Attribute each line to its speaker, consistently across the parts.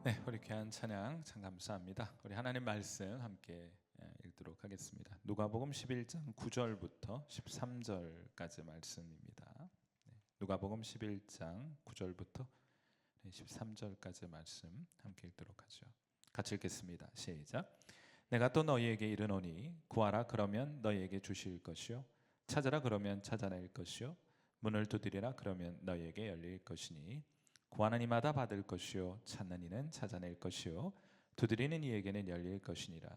Speaker 1: 네, 우리 귀한 찬양 참 감사합니다. 우리 하나님 말씀 함께 읽도록 하겠습니다. 누가복음 11장 9절부터 13절까지 말씀입니다. 네, 누가복음 11장 9절부터 13절까지 말씀 함께 읽도록 하죠. 같이 읽겠습니다. 시작. 내가 또 너희에게 이르노니 구하라 그러면 너희에게 주실 것이요 찾으라 그러면 찾아낼 것이요 문을 두드리라 그러면 너희에게 열릴 것이니 구하는 이마다 받을 것이요 찾는 이는 찾아낼 것이요 두드리는 이에게는 열릴 것이니라.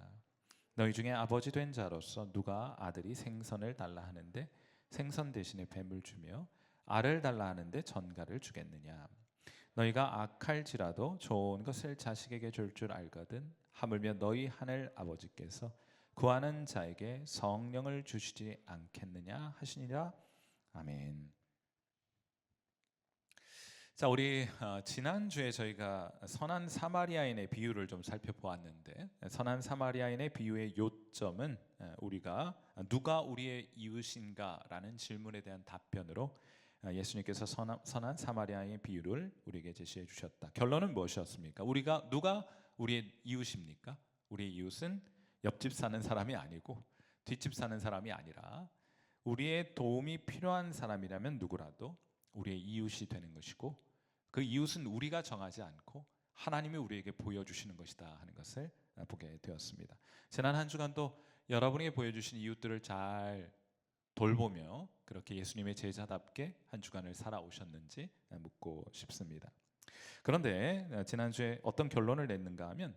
Speaker 1: 너희 중에 아버지 된 자로서 누가 아들이 생선을 달라 하는데 생선 대신에 뱀을 주며 알을 달라 하는데 전갈을 주겠느냐. 너희가 악할지라도 좋은 것을 자식에게 줄 줄 알거든 하물며 너희 하늘 아버지께서 구하는 자에게 성령을 주시지 않겠느냐 하시니라. 아멘. 자, 우리 지난주에 저희가 선한 사마리아인의 비유를 좀 살펴보았는데, 선한 사마리아인의 비유의 요점은 우리가 누가 우리의 이웃인가라는 질문에 대한 답변으로 예수님께서 선한 사마리아인의 비유를 우리에게 제시해 주셨다. 결론은 무엇이었습니까? 누가 우리의 이웃입니까? 우리의 이웃은 옆집 사는 사람이 아니고 뒷집 사는 사람이 아니라 우리의 도움이 필요한 사람이라면 누구라도 우리의 이웃이 되는 것이고, 그 이웃은 우리가 정하지 않고 하나님이 우리에게 보여주시는 것이다 하는 것을 보게 되었습니다. 지난 한 주간도 여러분에게 보여주신 이웃들을 잘 돌보며 그렇게 예수님의 제자답게 한 주간을 살아오셨는지 묻고 싶습니다. 그런데 지난주에 어떤 결론을 냈는가 하면,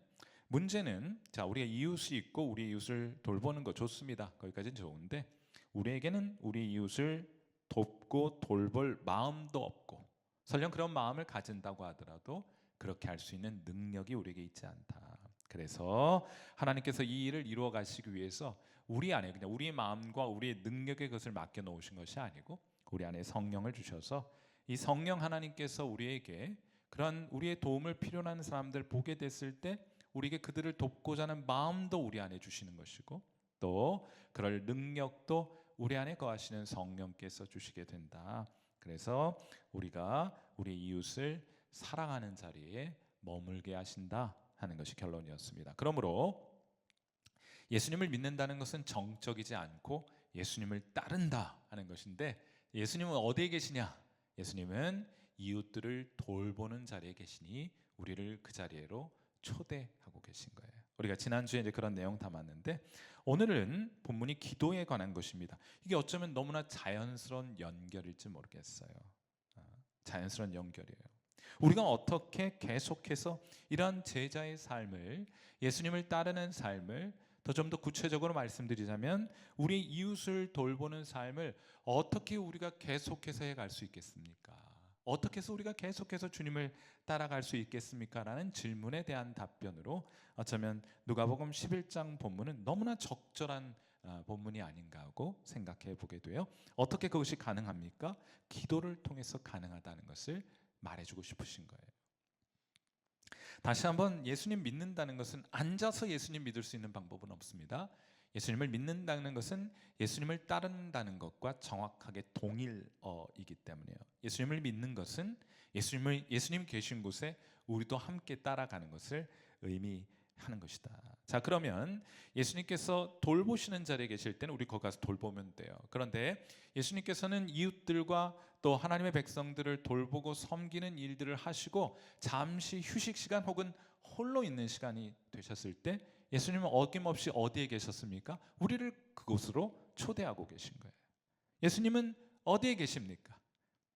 Speaker 1: 문제는 자, 우리가 이웃이 있고 우리 이웃을 돌보는 거 좋습니다. 거기까지는 좋은데 우리에게는 우리 이웃을 돕고 돌볼 마음도 없고, 설령 그런 마음을 가진다고 하더라도 그렇게 할 수 있는 능력이 우리에게 있지 않다. 그래서 하나님께서 이 일을 이루어 가시기 위해서 우리 안에 그냥 우리의 마음과 우리의 능력에 그것을 맡겨 놓으신 것이 아니고 우리 안에 성령을 주셔서 이 성령 하나님께서 우리에게 그런 우리의 도움을 필요로 하는 사람들 보게 됐을 때 우리에게 그들을 돕고자 하는 마음도 우리 안에 주시는 것이고, 또 그럴 능력도 우리 안에 거하시는 성령께서 주시게 된다. 그래서 우리가 우리 이웃을 사랑하는 자리에 머물게 하신다 하는 것이 결론이었습니다. 그러므로 예수님을 믿는다는 것은 정적이지 않고 예수님을 따른다 하는 것인데, 예수님은 어디에 계시냐? 예수님은 이웃들을 돌보는 자리에 계시니 우리를 그 자리로 초대하고 계신 거예요. 우리가 지난주에 이제 그런 내용 담았는데, 오늘은 본문이 기도에 관한 것입니다. 이게 어쩌면 너무나 자연스러운 연결일지 모르겠어요. 자연스러운 연결이에요. 우리가 어떻게 계속해서 이런 제자의 삶을, 예수님을 따르는 삶을 더 좀 더 구체적으로 말씀드리자면, 우리 이웃을 돌보는 삶을 어떻게 우리가 계속해서 해갈 수 있겠습니까? 어떻게 해서 우리가 계속해서 주님을 따라갈 수 있겠습니까? 라는 질문에 대한 답변으로 어쩌면 누가복음 11장 본문은 너무나 적절한 본문이 아닌가 하고 생각해 보게 돼요. 어떻게 그것이 가능합니까? 기도를 통해서 가능하다는 것을 말해주고 싶으신 거예요. 다시 한번, 예수님 믿는다는 것은 앉아서 예수님 믿을 수 있는 방법은 없습니다. 예수님을 믿는다는 것은 예수님을 따른다는 것과 정확하게 동일어이기 때문이에요. 예수님을 믿는 것은 예수님 계신 곳에 우리도 함께 따라가는 것을 의미하는 것이다. 자, 그러면 예수님께서 돌보시는 자리에 계실 때는 우리 거기 가서 돌보면 돼요. 그런데 예수님께서는 이웃들과 또 하나님의 백성들을 돌보고 섬기는 일들을 하시고 잠시 휴식 시간 혹은 홀로 있는 시간이 되셨을 때 예수님은 어김없이 어디에 계셨습니까? 우리를 그곳으로 초대하고 계신 거예요. 예수님은 어디에 계십니까?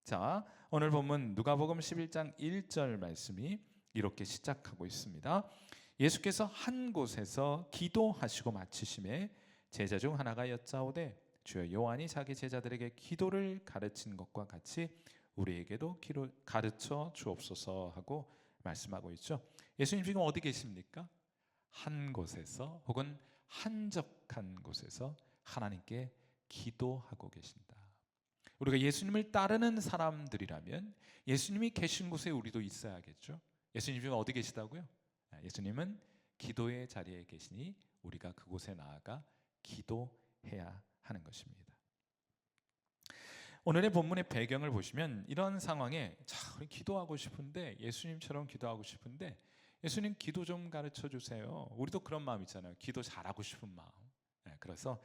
Speaker 1: 자, 오늘 본문 누가복음 11장 1절 말씀이 이렇게 시작하고 있습니다. 예수께서 한 곳에서 기도하시고 마치심에 제자 중 하나가 여짜오되 주여, 요한이 자기 제자들에게 기도를 가르친 것과 같이 우리에게도 가르쳐 주옵소서 하고 말씀하고 있죠. 예수님 지금 어디 계십니까? 한 곳에서 혹은 한적한 곳에서 하나님께 기도하고 계신다. 우리가 예수님을 따르는 사람들이라면 예수님이 계신 곳에 우리도 있어야겠죠. 예수님 지금 어디 계시다고요? 예수님은 기도의 자리에 계시니 우리가 그곳에 나아가 기도해야 하는 것입니다. 오늘의 본문의 배경을 보시면 이런 상황에 우리 기도하고 싶은데, 예수님처럼 기도하고 싶은데 예수님 기도 좀 가르쳐 주세요. 우리도 그런 마음 있잖아요. 기도 잘하고 싶은 마음. 그래서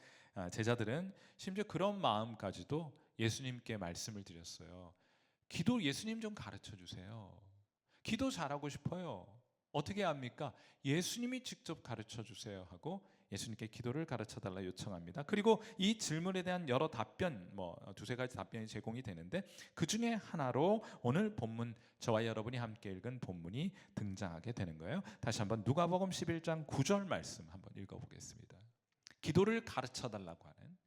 Speaker 1: 제자들은 심지어 그런 마음까지도 예수님께 말씀을 드렸어요. 기도 예수님 좀 가르쳐 주세요. 기도 잘하고 싶어요. 어떻게 합니까? 예수님이 직접 가르쳐 주세요 하고 예수님께 기도를 가르쳐 달라 요청합니다. 그리고 이 질문에 대한 여러 답변, 두세 가지 답변이 제공이 되는데 그 중에 하나로 오늘 본문, 저와 여러분이 함께 읽은 본문이 등장하게 되는 거예요. 다시 한번 누가복음 11장 9절 말씀 한번 읽어보겠습니다. 기도를 가르쳐 달라고 하는,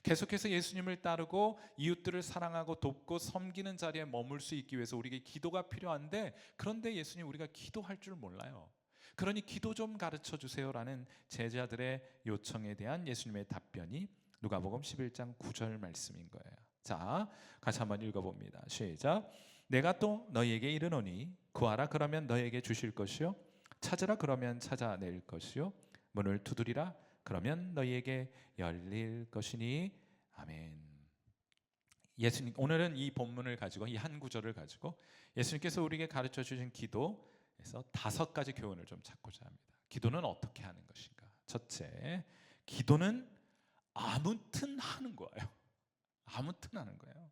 Speaker 1: 계속해서 예수님을 따르고 이웃들을 사랑하고 돕고 섬기는 자리에 머물 수 있기 위해서 우리에게 기도가 필요한데, 그런데 예수님 우리가 기도할 줄 몰라요. 그러니 기도 좀 가르쳐 주세요라는 제자들의 요청에 대한 예수님의 답변이 누가복음 11장 9절 말씀인 거예요. 자, 같이 한번 읽어봅니다. 시작. 내가 또 너희에게 이르노니 구하라 그러면 너희에게 주실 것이요, 찾으라 그러면 찾아낼 것이요, 문을 두드리라 그러면 너희에게 열릴 것이니. 아멘. 예수님, 오늘은 이 본문을 가지고, 이 한 구절을 가지고 예수님께서 우리에게 가르쳐 주신 기도에서 5가지 교훈을 좀 찾고자 합니다. 기도는 어떻게 하는 것인가? 첫째, 기도는 아무튼 하는 거예요. 아무튼 하는 거예요.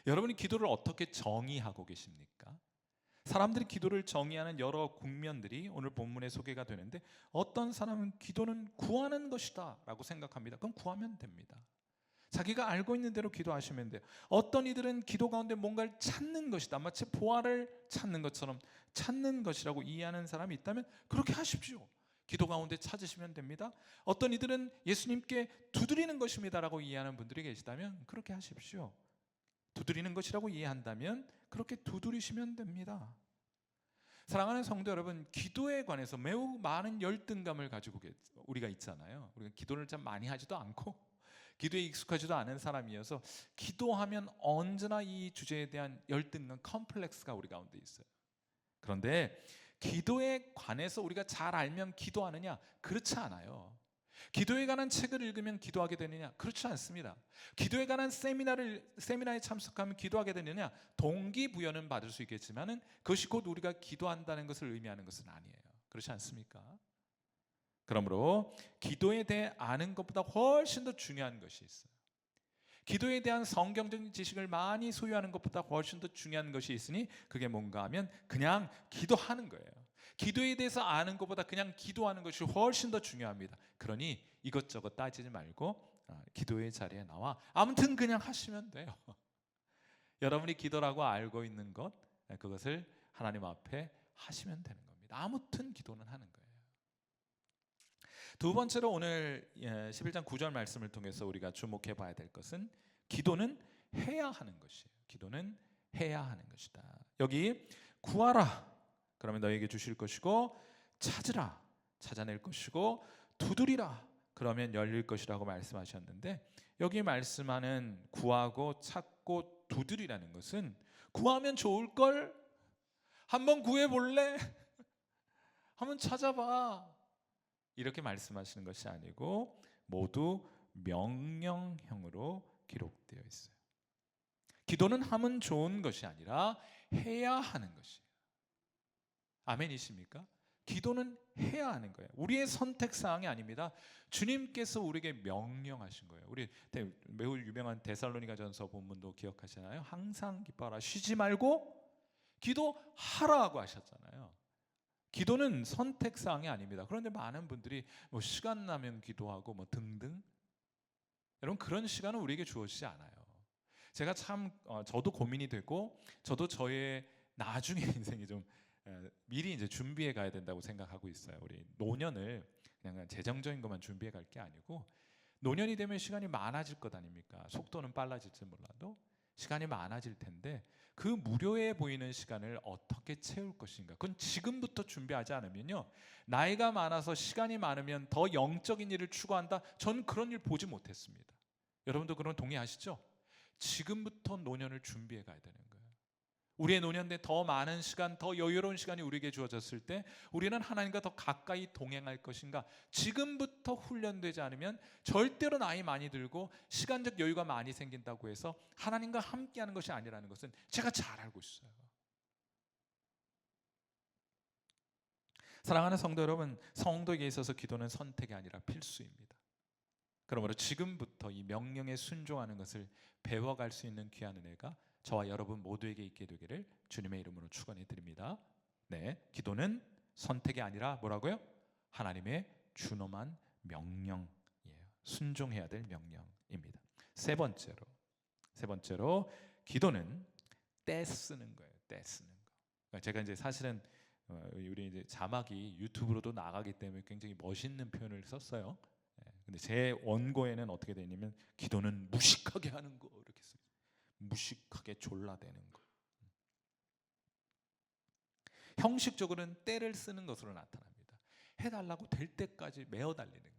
Speaker 1: 여러분이 기도를 어떻게 정의하고 계십니까? 사람들이 기도를 정의하는 여러 국면들이 오늘 본문에 소개가 되는데, 어떤 사람은 기도는 구하는 것이다 라고 생각합니다. 그럼 구하면 됩니다. 자기가 알고 있는 대로 기도하시면 돼요. 어떤 이들은 기도 가운데 뭔가를 찾는 것이다, 마치 보화를 찾는 것처럼 찾는 것이라고 이해하는 사람이 있다면 그렇게 하십시오. 기도 가운데 찾으시면 됩니다. 어떤 이들은 예수님께 두드리는 것입니다 라고 이해하는 분들이 계시다면 그렇게 하십시오. 두드리는 것이라고 이해한다면 그렇게 두드리시면 됩니다. 사랑하는 성도 여러분, 기도에 관해서 매우 많은 열등감을 가지고 우리가 있잖아요. 우리가 기도를 참 많이 하지도 않고 기도에 익숙하지도 않은 사람이어서 기도하면 언제나 이 주제에 대한 열등감, 컴플렉스가 우리 가운데 있어요. 그런데 기도에 관해서 우리가 잘 알면 기도하느냐? 그렇지 않아요. 기도에 관한 책을 읽으면 기도하게 되느냐? 그렇지 않습니다. 기도에 관한 세미나에 참석하면 기도하게 되느냐? 동기부여는 받을 수 있겠지만은 그것이 곧 우리가 기도한다는 것을 의미하는 것은 아니에요. 그렇지 않습니까? 그러므로 기도에 대해 아는 것보다 훨씬 더 중요한 것이 있어요. 기도에 대한 성경적인 지식을 많이 소유하는 것보다 훨씬 더 중요한 것이 있으니 그게 뭔가 하면 그냥 기도하는 거예요. 기도에 대해서 아는 것보다 그냥 기도하는 것이 훨씬 더 중요합니다. 그러니 이것저것 따지지 말고 기도의 자리에 나와 아무튼 그냥 하시면 돼요. 여러분이 기도라고 알고 있는 것, 그것을 하나님 앞에 하시면 되는 겁니다. 아무튼 기도는 하는 거예요. 두 번째로 오늘 11장 9절 말씀을 통해서 우리가 주목해 봐야 될 것은 기도는 해야 하는 것이에요. 기도는 해야 하는 것이다. 여기 구하라 그러면 너에게 주실 것이고, 찾으라 찾아낼 것이고, 두드리라 그러면 열릴 것이라고 말씀하셨는데, 여기 말씀하는 구하고 찾고 두드리라는 것은 구하면 좋을걸? 한번 구해볼래? 한번 찾아봐, 이렇게 말씀하시는 것이 아니고 모두 명령형으로 기록되어 있어요. 기도는 하면 좋은 것이 아니라 해야 하는 것이에요. 아멘이십니까? 기도는 해야 하는 거예요. 우리의 선택사항이 아닙니다. 주님께서 우리에게 명령하신 거예요. 우리 매우 유명한 데살로니가전서 본문도 기억하시나요? 항상 기뻐하라, 쉬지 말고 기도하라고 하셨잖아요. 기도는 선택사항이 아닙니다. 그런데 많은 분들이 시간 나면 기도하고 등등, 여러분 그런 시간은 우리에게 주어지지 않아요. 제가 참 저도 고민이 되고, 저도 저의 나중에 인생이 좀 미리 이제 준비해 가야 된다고 생각하고 있어요. 우리 노년을 그냥 재정적인 것만 준비해 갈 게 아니고, 노년이 되면 시간이 많아질 것 아닙니까? 속도는 빨라질지 몰라도 시간이 많아질 텐데 그 무료해 보이는 시간을 어떻게 채울 것인가? 그건 지금부터 준비하지 않으면요, 나이가 많아서 시간이 많으면 더 영적인 일을 추구한다, 전 그런 일 보지 못했습니다. 여러분도 그런 동의하시죠? 지금부터 노년을 준비해 가야 되는 거예요. 우리의 노년 때 더 많은 시간, 더 여유로운 시간이 우리에게 주어졌을 때 우리는 하나님과 더 가까이 동행할 것인가? 지금부터 훈련되지 않으면 절대로 나이 많이 들고 시간적 여유가 많이 생긴다고 해서 하나님과 함께하는 것이 아니라는 것은 제가 잘 알고 있어요. 우리의 노년 때 더 많은 시간, 더 여유로운 시간이 우리에게 주어졌을 때 우리는 하나님과 더 가까이 동행할 것인가? 지금부터 훈련되지 않으면 절대로 나이 많이 들고 시간적 여유가 많이 생긴다고 해서 하나님과 함께하는 것이 아니라는 것은 제가 잘 알고 있어요. 사랑하는 성도 여러분, 성도에게 있어서 기도는 선택이 아니라 필수입니다. 그러므로 지금부터 이 명령에 순종하는 것을 배워갈 수 있는 귀한 은혜가 저와 여러분 모두에게 있게 되기를 주님의 이름으로 축원해 드립니다. 네, 기도는 선택이 아니라 뭐라고요? 하나님의 준엄한 명령이에요. 순종해야 될 명령입니다. 세 번째로 기도는 때 쓰는 거예요. 때 쓰는 거. 제가 이제 사실은 우리 이제 자막이 유튜브로도 나가기 때문에 굉장히 멋있는 표현을 썼어요. 근데 제 원고에는 어떻게 되어 있냐면 기도는 무식하게 하는 거 이렇게 써요. 무식하게 졸라대는 거. 형식적으로는 때를 쓰는 것으로 나타납니다. 해달라고 될 때까지 매어 달리는 거예요.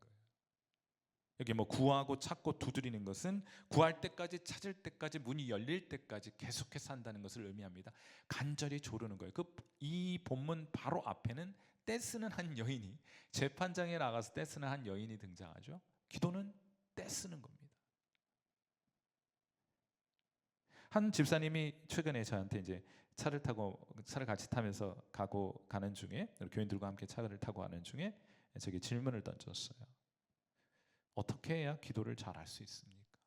Speaker 1: 여기 뭐 구하고 찾고 두드리는 것은 구할 때까지 찾을 때까지 문이 열릴 때까지 계속해서 한다는 것을 의미합니다. 간절히 조르는 거예요. 이 본문 바로 앞에는 떼쓰는 한 여인이 재판장에 나가서 떼쓰는 한 여인이 등장하죠. 기도는 떼쓰는 겁니다. 한 집사님이 최근에 저한테 이제 차를 같이 타면서 가는 중에 교인들과 함께 차를 타고 가는 중에 저기 질문을 던졌어요. 어떻게 해야 기도를 잘할 수 있습니까?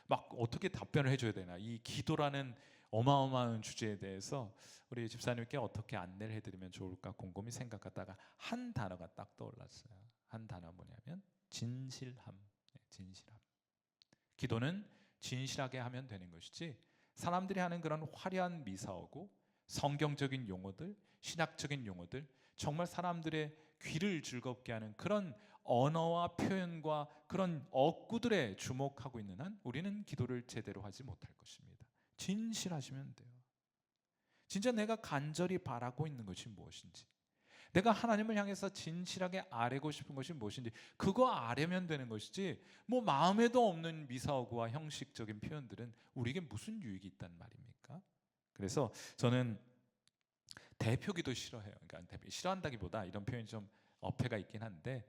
Speaker 1: 막 어떻게 답변을 해줘야 되나, 이 기도라는 어마어마한 주제에 대해서 우리 집사님께 어떻게 안내를 해드리면 좋을까 곰곰이 생각하다가 한 단어가 딱 떠올랐어요. 한 단어 뭐냐면 진실함. 진실함. 기도는 진실하게 하면 되는 것이지 사람들이 하는 그런 화려한 미사오고 성경적인 용어들, 신학적인 용어들, 정말 사람들의 귀를 즐겁게 하는 그런 언어와 표현과 그런 어구들에 주목하고 있는 한 우리는 기도를 제대로 하지 못할 것입니다. 진실하시면 돼요. 진짜 내가 간절히 바라고 있는 것이 무엇인지, 내가 하나님을 향해서 진실하게 아뢰고 싶은 것이 무엇인지 그거 아뢰면 되는 것이지, 뭐 마음에도 없는 미사오구와 형식적인 표현들은 우리에게 무슨 유익이 있단 말입니까? 그래서 저는 대표기도 싫어해요. 그러니까 싫어한다기보다 이런 표현이 좀 어폐가 있긴 한데,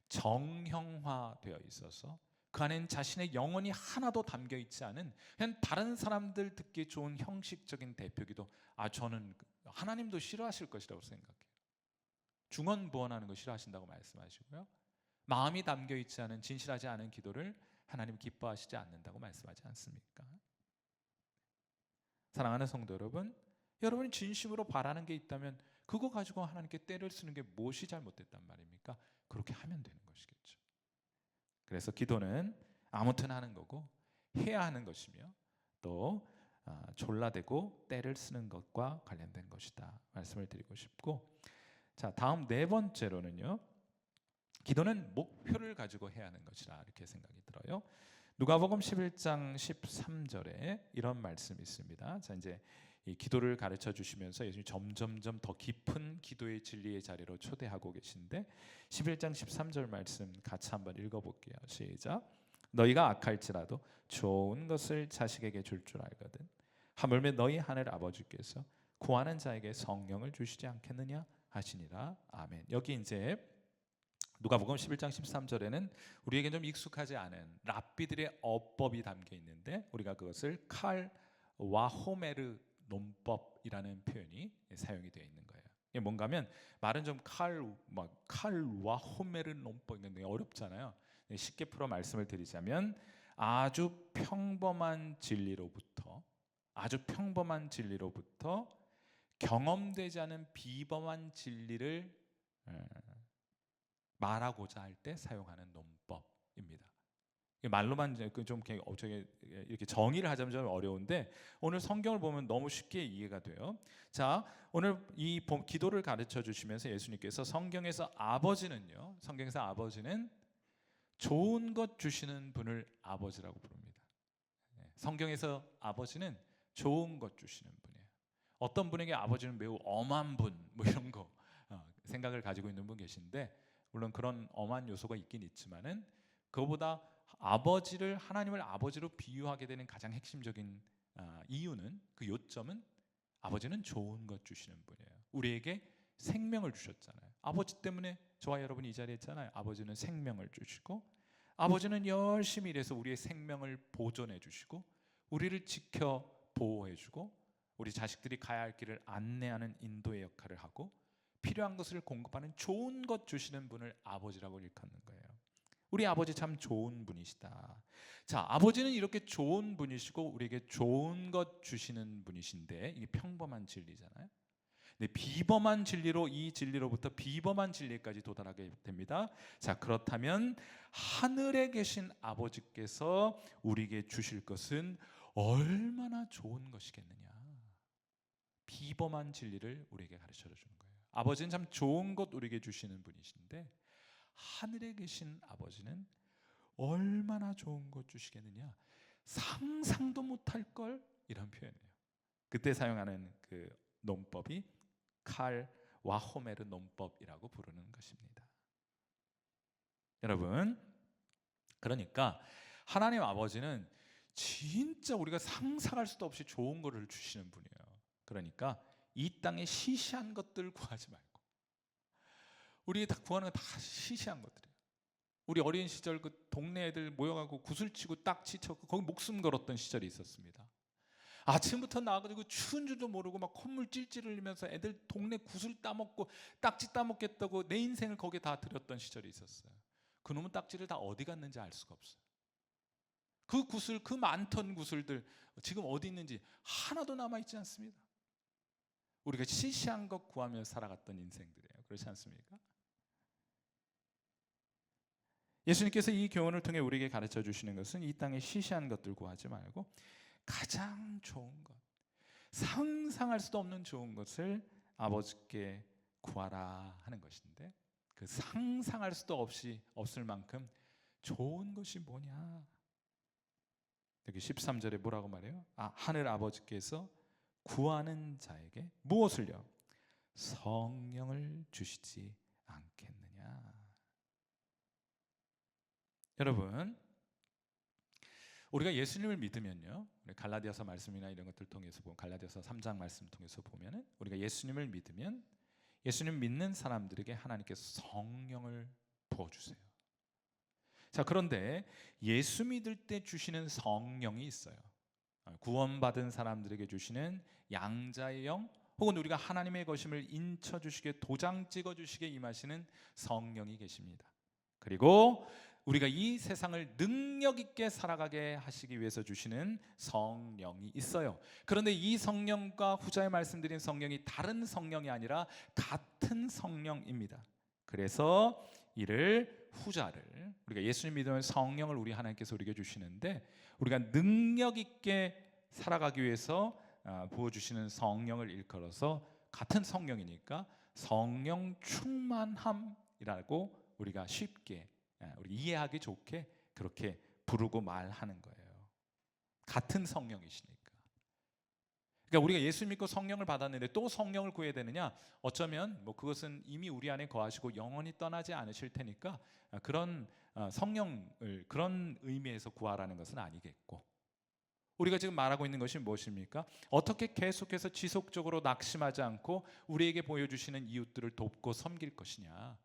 Speaker 1: 정형화되어 있어서 그 안엔 자신의 영혼이 하나도 담겨 있지 않은 그냥 다른 사람들 듣기 좋은 형식적인 대표기도 저는 하나님도 싫어하실 것이라고 생각해요. 중언부언하는 거 싫어하신다고 말씀하시고요. 마음이 담겨 있지 않은 진실하지 않은 기도를 하나님 기뻐하시지 않는다고 말씀하지 않습니까? 사랑하는 성도 여러분, 여러분이 진심으로 바라는 게 있다면 그거 가지고 하나님께 때를 쓰는 게 무엇이 잘못됐단 말입니까? 그렇게 하면 되는 것이겠죠. 그래서 기도는 아무튼 하는 거고 해야 하는 것이며 또 졸라대고 때를 쓰는 것과 관련된 것이다 말씀을 드리고 싶고, 자, 다음 네 번째로는요, 기도는 목표를 가지고 해야 하는 것이라 이렇게 생각이 들어요. 누가복음 11장 13절에 이런 말씀이 있습니다. 자, 이제 이 기도를 가르쳐 주시면서 예수님이 점점점 더 깊은 기도의 진리의 자리로 초대하고 계신데, 11장 13절 말씀 같이 한번 읽어볼게요. 시작. 너희가 악할지라도 좋은 것을 자식에게 줄 줄 알거든 하물며 너희 하늘 아버지께서 구하는 자에게 성령을 주시지 않겠느냐 하시니라. 아멘. 여기 이제 누가복음 11장 13절에는 우리에게 좀 익숙하지 않은 랍비들의 어법이 담겨 있는데, 우리가 그것을 칼 와호메르 논법이라는 표현이 사용이 되어 있는 거예요. 이게 뭔가면 말은 좀 칼 와호메르 논법, 굉장히 어렵잖아요. 쉽게 풀어 말씀을 드리자면 아주 평범한 진리로부터 경험되지 않은 비범한 진리를 말하고자 할 때 사용하는 논법입니다. 말로만 좀 이렇게 정의를 하자면 좀 어려운데 오늘 성경을 보면 너무 쉽게 이해가 돼요. 자, 오늘 이 기도를 가르쳐 주시면서 예수님께서 성경에서 아버지는 좋은 것 주시는 분을 아버지라고 부릅니다. 성경에서 아버지는 좋은 것 주시는 분이에요. 어떤 분에게 아버지는 매우 엄한 분, 뭐 이런 거 생각을 가지고 있는 분 계신데, 물론 그런 엄한 요소가 있긴 있지만은 그거보다 하나님을 아버지로 비유하게 되는 가장 핵심적인 이유는, 그 요점은 아버지는 좋은 것 주시는 분이에요. 우리에게 생명을 주셨잖아요. 아버지 때문에 저와 여러분이 이 자리에 있잖아요. 아버지는 생명을 주시고, 아버지는 열심히 일해서 우리의 생명을 보존해 주시고, 우리를 지켜 보호해 주고, 우리 자식들이 가야 할 길을 안내하는 인도의 역할을 하고, 필요한 것을 공급하는 좋은 것 주시는 분을 아버지라고 일컫는 거예요. 우리 아버지 참 좋은 분이시다. 자, 아버지는 이렇게 좋은 분이시고 우리에게 좋은 것 주시는 분이신데 이게 평범한 진리잖아요. 네, 비범한 진리로 이 진리로부터 비범한 진리까지 도달하게 됩니다. 자, 그렇다면 하늘에 계신 아버지께서 우리에게 주실 것은 얼마나 좋은 것이겠느냐. 비범한 진리를 우리에게 가르쳐 주는 거예요. 아버지는 참 좋은 것 우리에게 주시는 분이신데 하늘에 계신 아버지는 얼마나 좋은 것 주시겠느냐. 상상도 못할 걸, 이런 표현이에요. 그때 사용하는 그 논법이 칼 와호메르 논법이라고 부르는 것입니다. 여러분, 그러니까 하나님 아버지는 진짜 우리가 상상할 수도 없이 좋은 것을 주시는 분이에요. 그러니까 이 땅에 시시한 것들 구하지 말고, 우리 다 구하는 건 다 시시한 것들이에요. 우리 어린 시절 그 동네 애들 모여가고 구슬치고 딱지 쳤고 거기 목숨 걸었던 시절이 있었습니다. 아침부터 나와가지고 추운 줄도 모르고 막 콧물 찔찔 흘리면서 애들 동네 구슬 따먹고 딱지 따먹겠다고 내 인생을 거기에 다 들였던 시절이 있었어요. 그놈은 딱지를 다 어디 갔는지 알 수가 없어요. 그 구슬, 그 많던 구슬들 지금 어디 있는지 하나도 남아있지 않습니다. 우리가 시시한 것 구하며 살아갔던 인생들이에요. 그렇지 않습니까? 예수님께서 이 교훈을 통해 우리에게 가르쳐 주시는 것은 이 땅의 시시한 것들 구하지 말고 가장 좋은 것, 상상할 수도 없는 좋은 것을 아버지께 구하라 하는 것인데, 그 상상할 수도 없을 만큼 좋은 것이 뭐냐. 여기 13절에 뭐라고 말해요? 하늘 아버지께서 구하는 자에게 무엇을요? 성령을 주시지 않겠느냐. 여러분, 우리가 예수님을 믿으면요, 갈라디아서 말씀이나 이런 것들 통해서 보면, 갈라디아서 3장 말씀 통해서 보면은 우리가 예수님을 믿으면 예수님 믿는 사람들에게 하나님께서 성령을 부어주세요. 자, 그런데 예수 믿을 때 주시는 성령이 있어요. 구원받은 사람들에게 주시는 양자의 영, 혹은 우리가 하나님의 것임을 인쳐주시게 도장 찍어주시게 임하시는 성령이 계십니다. 그리고 우리가 이 세상을 능력 있게 살아가게 하시기 위해서 주시는 성령이 있어요. 그런데 이 성령과 후자에 말씀드린 성령이 다른 성령이 아니라 같은 성령입니다. 그래서 이를 후자를, 우리가 예수님 믿으면 성령을 우리 하나님께서 우리에게 주시는데, 우리가 능력 있게 살아가기 위해서 부어주시는 성령을 일컬어서 같은 성령이니까 성령 충만함이라고 우리가 쉽게, 우리 이해하기 좋게 그렇게 부르고 말하는 거예요. 같은 성령이시니까. 그러니까 우리가 예수 믿고 성령을 받았는데 또 성령을 구해야 되느냐? 어쩌면 그것은 이미 우리 안에 거하시고 영원히 떠나지 않으실 테니까 그런 성령을 그런 의미에서 구하라는 것은 아니겠고, 우리가 지금 말하고 있는 것이 무엇입니까? 어떻게 계속해서 지속적으로 낙심하지 않고 우리에게 보여주시는 이웃들을 돕고 섬길 것이냐?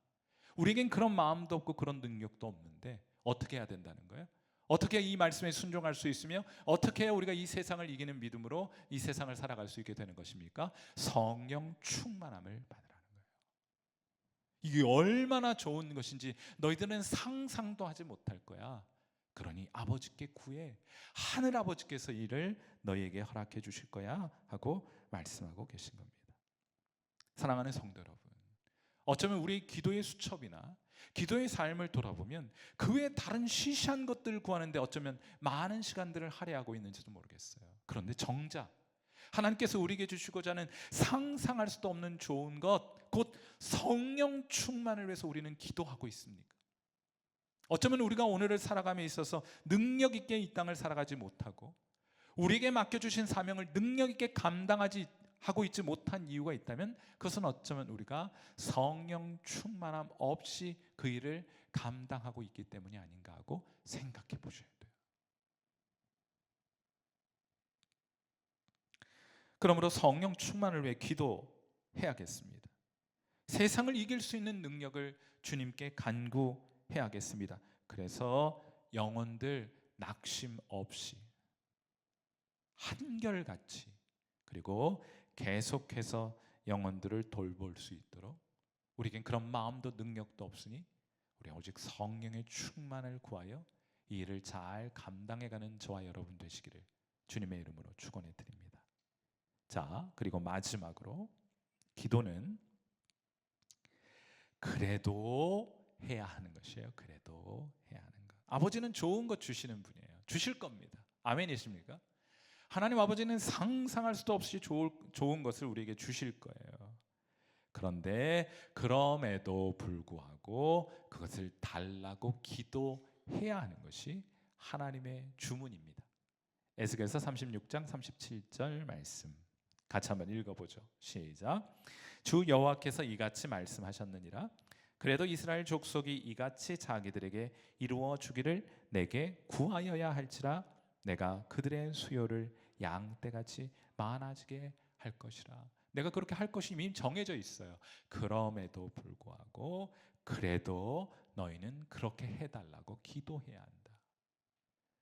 Speaker 1: 우리에겐 그런 마음도 없고 그런 능력도 없는데 어떻게 해야 된다는 거예요? 어떻게 이 말씀에 순종할 수 있으며 어떻게 해야 우리가 이 세상을 이기는 믿음으로 이 세상을 살아갈 수 있게 되는 것입니까? 성령 충만함을 받으라는 거예요. 이게 얼마나 좋은 것인지 너희들은 상상도 하지 못할 거야. 그러니 아버지께 구해, 하늘 아버지께서 이를 너희에게 허락해 주실 거야 하고 말씀하고 계신 겁니다. 사랑하는 성도 여러분, 어쩌면 우리 기도의 수첩이나 기도의 삶을 돌아보면 그 외에 다른 시시한 것들을 구하는데 어쩌면 많은 시간들을 할애하고 있는지도 모르겠어요. 그런데 정작 하나님께서 우리에게 주시고자 하는 상상할 수도 없는 좋은 것, 곧 성령 충만을 위해서 우리는 기도하고 있습니까? 어쩌면 우리가 오늘을 살아감에 있어서 능력 있게 이 땅을 살아가지 못하고 우리에게 맡겨주신 사명을 능력 있게 하고 있지 못한 이유가 있다면, 그것은 어쩌면 우리가 성령 충만함 없이 그 일을 감당하고 있기 때문이 아닌가 하고 생각해 보셔야 돼요. 그러므로 성령 충만을 위해 기도해야겠습니다. 세상을 이길 수 있는 능력을 주님께 간구해야겠습니다. 그래서 영혼들 낙심 없이 한결같이, 그리고 계속해서 영혼들을 돌볼 수 있도록 우리에겐 그런 마음도 능력도 없으니 우리 오직 성령의 충만을 구하여 이 일을 잘 감당해가는 저와 여러분 되시기를 주님의 이름으로 축원해 드립니다. 자, 그리고 마지막으로 기도는 그래도 해야 하는 것이에요. 그래도 해야 하는 것. 아버지는 좋은 것 주시는 분이에요. 주실 겁니다. 아멘이십니까? 하나님 아버지는 상상할 수도 없이 좋은 것을 우리에게 주실 거예요. 그런데 그럼에도 불구하고 그것을 달라고 기도해야 하는 것이 하나님의 주문입니다. 에스겔서 36장 37절 말씀 같이 한번 읽어보죠. 시작. 주 여호와께서 이같이 말씀하셨느니라. 그래도 이스라엘 족속이 이같이 자기들에게 이루어 주기를 내게 구하여야 할지라. 내가 그들의 수요를 양떼같이 많아지게 할 것이라. 내가 그렇게 할 것이 이미 정해져 있어요. 그럼에도 불구하고 그래도 너희는 그렇게 해달라고 기도해야 한다.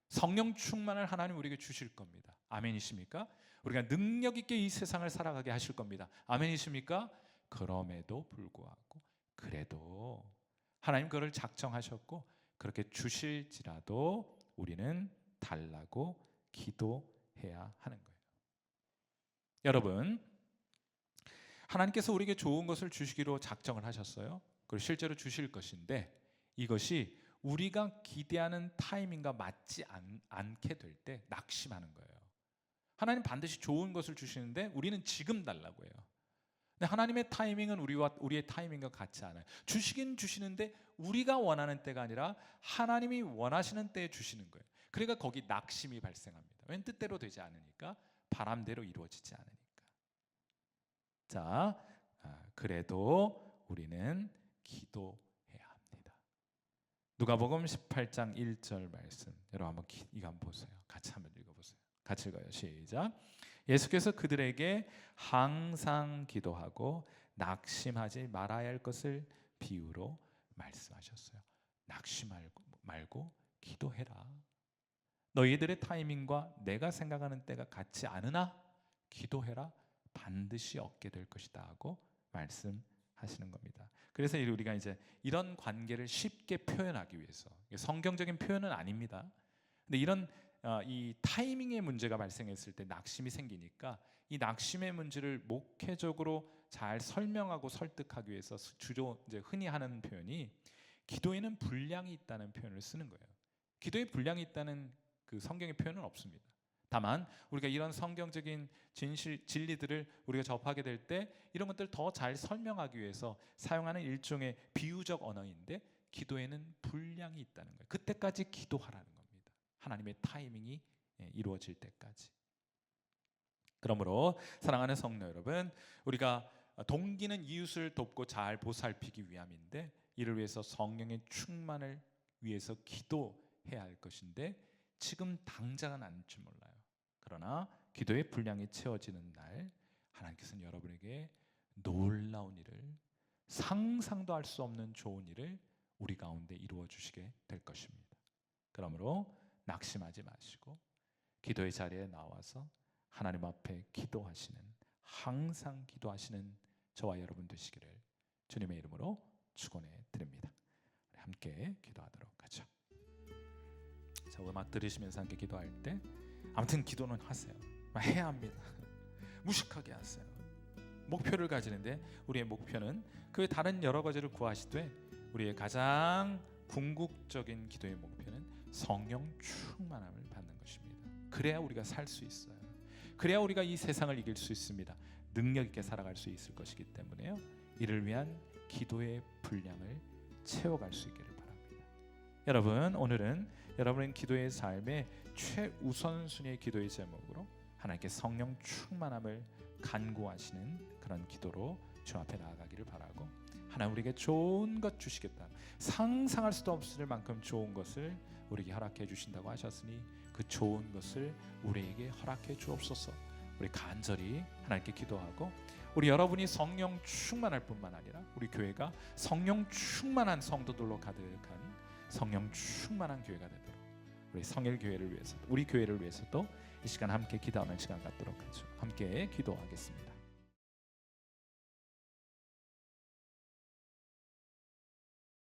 Speaker 1: 성령 충만을 하나님 우리에게 주실 겁니다. 아멘이십니까? 우리가 능력 있게 이 세상을 살아가게 하실 겁니다. 아멘이십니까? 그럼에도 불구하고 그래도 하나님 그걸 작정하셨고 그렇게 주실지라도 우리는 달라고 기도해야 하는 거예요. 여러분, 하나님께서 우리에게 좋은 것을 주시기로 작정을 하셨어요. 그리고 실제로 주실 것인데 이것이 우리가 기대하는 타이밍과 맞지 않게 될 때 낙심하는 거예요. 하나님 반드시 좋은 것을 주시는데 우리는 지금 달라고 해요. 근데 하나님의 타이밍은 우리의 타이밍과 같지 않아요. 주시긴 주시는데 우리가 원하는 때가 아니라 하나님이 원하시는 때에 주시는 거예요. 그러니까 거기 낙심이 발생합니다. 왠 뜻대로 되지 않으니까, 바람대로 이루어지지 않으니까. 자, 그래도 우리는 기도해야 합니다. 누가복음 18장 1절 말씀, 여러분 한번 이거 한번 보세요. 같이 한번 읽어보세요. 같이 읽어요. 시작. 예수께서 그들에게 항상 기도하고 낙심하지 말아야 할 것을 비유로 말씀하셨어요. 낙심 말고 기도해라. 너희들의 타이밍과 내가 생각하는 때가 같지 않으나 기도해라. 반드시 얻게 될 것이다 하고 말씀하시는 겁니다. 그래서 우리가 이제 이런 관계를 쉽게 표현하기 위해서, 성경적인 표현은 아닙니다. 근데 이런 이 타이밍의 문제가 발생했을 때 낙심이 생기니까 이 낙심의 문제를 목회적으로 잘 설명하고 설득하기 위해서 주로 이제 흔히 하는 표현이 기도에는 분량이 있다는 표현을 쓰는 거예요. 기도에 분량이 있다는 그 성경의 표현은 없습니다. 다만 우리가 이런 성경적인 진리들을 우리가 접하게 될 때 이런 것들을 더 잘 설명하기 위해서 사용하는 일종의 비유적 언어인데 기도에는 분량이 있다는 거예요. 그때까지 기도하라는 겁니다. 하나님의 타이밍이 이루어질 때까지. 그러므로 사랑하는 성도 여러분, 우리가 동기는 이웃을 돕고 잘 보살피기 위함인데 이를 위해서 성령의 충만을 위해서 기도해야 할 것인데 지금 당장은 아닐 줄 몰라요. 그러나 기도의 분량이 채워지는 날 하나님께서는 여러분에게 놀라운 일을, 상상도 할 수 없는 좋은 일을 우리 가운데 이루어 주시게 될 것입니다. 그러므로 낙심하지 마시고 기도의 자리에 나와서 하나님 앞에 기도하시는, 항상 기도하시는 저와 여러분 되시기를 주님의 이름으로 축원해 드립니다. 함께 기도하도록 하죠. 자, 음악 들으시면서 함께 기도할 때 아무튼 기도는 하세요. 해야 합니다. 무식하게 하세요. 목표를 가지는데 우리의 목표는 그 다른 여러 가지를 구하시되 우리의 가장 궁극적인 기도의 목표는 성령 충만함을 받는 것입니다. 그래야 우리가 살 수 있어요. 그래야 우리가 이 세상을 이길 수 있습니다. 능력 있게 살아갈 수 있을 것이기 때문에요. 이를 위한 기도의 분량을 채워갈 수 있기를 바랍니다. 여러분, 오늘은 여러분의 기도의 삶의 최우선순위의 기도의 제목으로 하나님께 성령 충만함을 간구하시는 그런 기도로 주 앞에 나아가기를 바라고, 하나님 우리에게 좋은 것 주시겠다, 상상할 수도 없을 만큼 좋은 것을 우리에게 허락해 주신다고 하셨으니 그 좋은 것을 우리에게 허락해 주옵소서. 우리 간절히 하나님께 기도하고 우리 여러분이 성령 충만할 뿐만 아니라 우리 교회가 성령 충만한 성도들로 가득한 성령 충만한 교회가 되도록 우리 성일교회를 위해서, 우리 교회를 위해서도 이 시간 함께 기도하는 시간 갖도록 하죠. 함께 기도하겠습니다.